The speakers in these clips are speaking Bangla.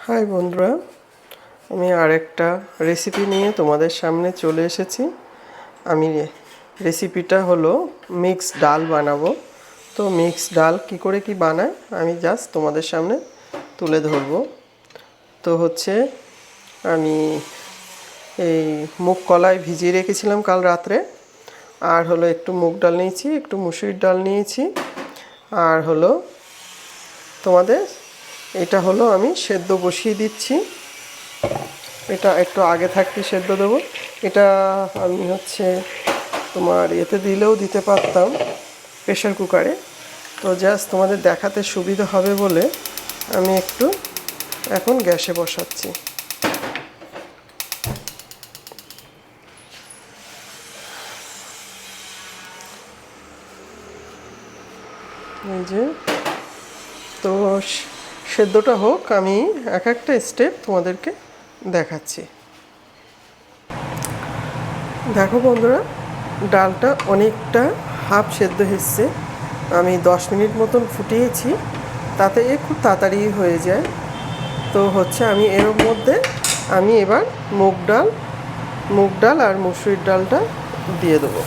হাই বন্ধুরা, আমি আরেকটা রেসিপি নিয়ে তোমাদের সামনে চলে এসেছি। আমি রেসিপিটা হলো মিক্স ডাল বানাবো। তো মিক্স ডাল কি করে কি বানায় আমি জাস্ট তোমাদের সামনে তুলে ধরবো। তো হচ্ছে আমি এই মুগ কলাই ভিজিয়ে রেখেছিলাম কাল রাত্রে, আর হলো একটু মুগ ডাল নিয়েছি, একটু মুসুরির ডাল নিয়েছি, আর হলো তোমাদের এটা হলো আমি সেদ্ধ বসিয়ে দিচ্ছি। এটা একটু আগে থাকতে সেদ্ধ দেবো। এটা আমি হচ্ছে তোমার এতে দিলেও দিতে পারতাম, প্রেশার কুকারে। তো জাস্ট তোমাদের দেখাতে সুবিধা হবে বলে আমি একটু এখন গ্যাসে বসাচ্ছি। এই যে তো সেদ্ধটা হোক, আমি এক একটা স্টেপ তোমাদেরকে দেখাচ্ছি। দেখো বন্ধুরা, ডালটা অনেকটা হাফ সেদ্ধ হচ্ছে। আমি 10 মিনিট মতন ফুটিয়েছি, তাতে খুব তাড়াতাড়ি হয়ে যায়। তো হচ্ছে আমি এর মধ্যে আমি এবার মুগ ডাল আর মুসুরির ডালটা দিয়ে দেবো।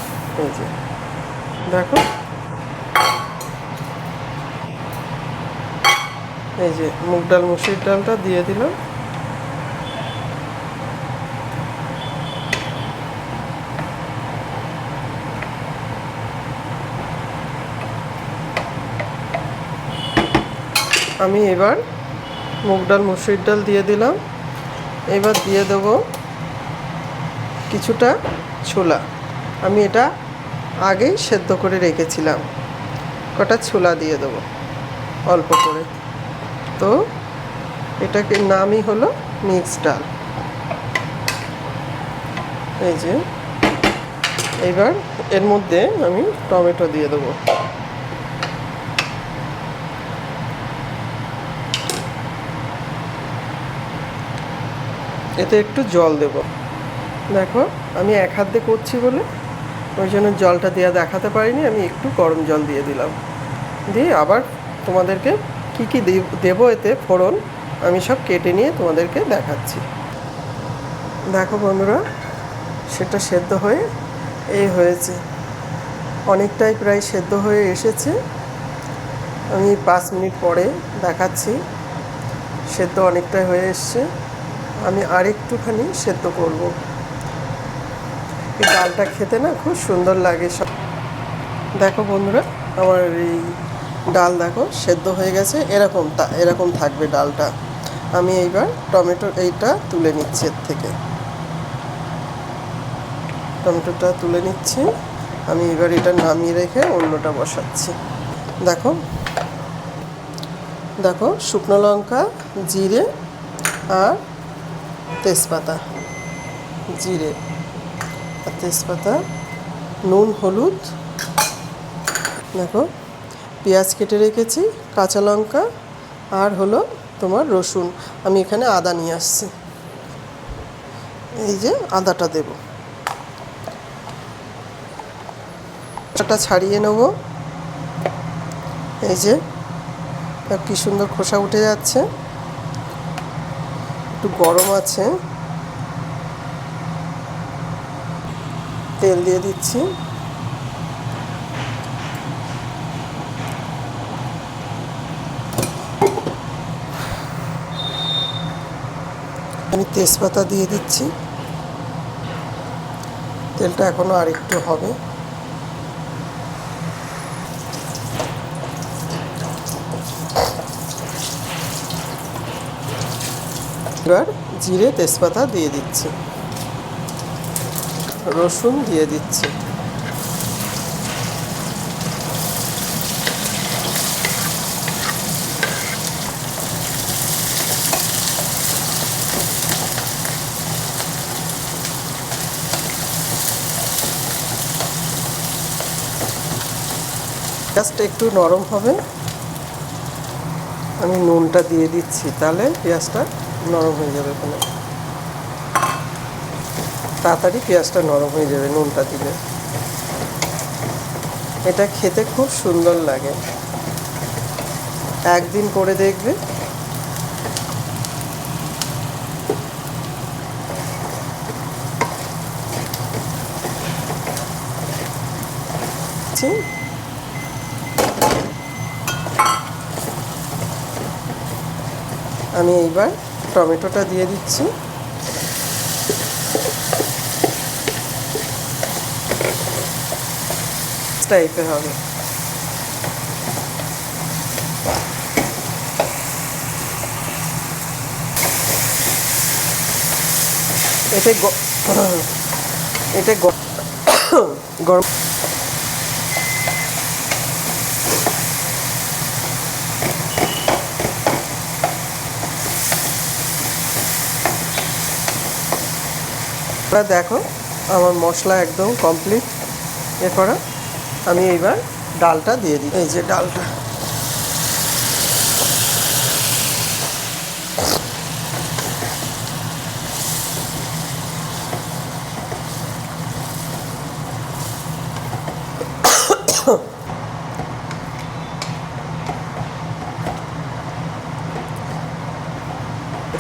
এই যে দেখো, এই যে মুগ ডাল মুসুরির ডালটা দিয়ে দিলাম। আমি এবার মুগ ডাল মুসুরির ডাল দিয়ে দিলাম। এবার দিয়ে দেবো কিছুটা ছোলা। আমি এটা আগেই সেদ্ধ করে রেখেছিলাম, কটা ছোলা দিয়ে দেবো অল্প করে। তো এটাকে নামই হলো মিক্স ডাল। এই যে এবার এর মধ্যে আমি টমেটো দিয়ে দেবো। এতে একটু জল দেব। দেখো, আমি এক হাত দিয়ে করছি বলে ওই জন্য জলটা দেওয়া দেখাতে পারিনি। আমি একটু গরম জল দিয়ে দিলাম, দিয়ে আবার তোমাদেরকে কি কি দেবো এতে ফোড়ন আমি সব কেটে নিয়ে তোমাদেরকে দেখাচ্ছি। দেখো বন্ধুরা, সেটা সেদ্ধ হয়ে এই হয়েছে, অনেকটাই প্রায় সেদ্ধ হয়ে এসেছে। আমি 5 মিনিট পরে দেখাচ্ছি, সেদ্ধ অনেকটাই হয়ে এসছে। আমি আরেকটুখানি সেদ্ধ করব। এই ডালটা খেতে না খুব সুন্দর লাগে সব। দেখো বন্ধুরা, আমার এই ডাল দেখো সেদ্ধ হয়ে গেছে, এরকম থাকবে ডালটা। আমি এইবার এইটা তুলে নিচ্ছি, এর থেকে টমেটোটা তুলে নিচ্ছি। আমি এবার এটা নামিয়ে রেখে অন্যটা বসাচ্ছি। দেখো দেখো শুকনো লঙ্কা, জিরে আর তেজপাতা, জিরে আর তেজপাতা, নুন, হলুদ, দেখো পেঁয়াজ কেটে রেখেছি, কাঁচা লঙ্কা, আর হলো তোমার রসুন। আমি এখানে আদা নিয়ে আসছি, এই যে আদাটা দেব। খোসাটা ছাড়িয়ে নেব। এই যে কি সুন্দর খোসা উঠে যাচ্ছে। একটু গরম আছে, তেল দিয়ে দিচ্ছি। আমি তেজপাতা দিয়ে দিচ্ছি। তেলটা এখনো আরেকটু হবে। এবার জিরে তেজপাতা দিয়ে দিচ্ছি, রসুন দিয়ে দিচ্ছি। পেঁয়াজটা একটু নরম হবে, আমি নুনটা দিয়ে দিচ্ছি, তাহলে পেঁয়াজটা নরম হয়ে যাবে। ওখানে তাড়াতাড়ি পেঁয়াজটা নরম হয়ে যাবে নুনটা দিলে। এটা খেতে খুব সুন্দর লাগে, একদিন করে দেখবে। দিচ্ছি। আমি এইবার টমেটোটা দিয়ে দিচ্ছি। টাইপের হবে। এতে গরম দেখো আমার মশলা একদম কমপ্লিট করা। আমি এইবার ডালটা দিয়ে দিই। এই যে ডালটা,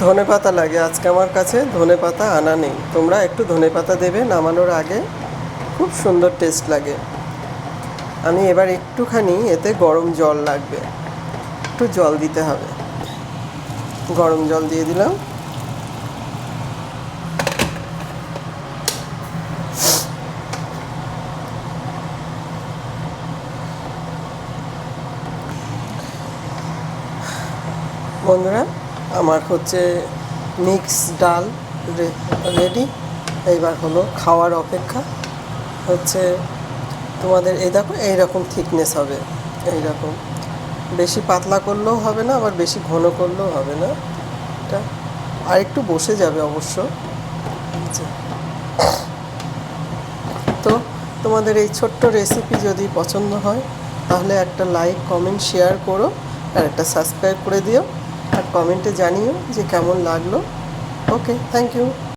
ধনেপাতা লাগে। আজকে আমার কাছে ধনেপাতা আনা নেই, তোমরা একটু ধনেপাতা দেবে নামানোর আগে, খুব সুন্দর টেস্ট লাগে। আমি এবার একটুখানি এতে গরম জল লাগবে, একটু জল দিতে হবে। গরম জল দিয়ে দিলাম। বন্ধুরা, আমার হচ্ছে মিক্স ডাল রেডি। এইবার হলো খাওয়ার অপেক্ষা। হচ্ছে তোমাদের এই দেখো এইরকম থিকনেস হবে, এইরকম। বেশি পাতলা করলেও হবে না, আবার বেশি ঘন করলেও হবে না। এটা আর একটু বসে যাবে অবশ্য। তো তোমাদের এই ছোট্ট রেসিপি যদি পছন্দ হয় তাহলে একটা লাইক, কমেন্ট, শেয়ার করো, আর একটা সাবস্ক্রাইব করে দিও, আর কমেন্টে জানিও যে কেমন লাগলো। ওকে, থ্যাংক ইউ।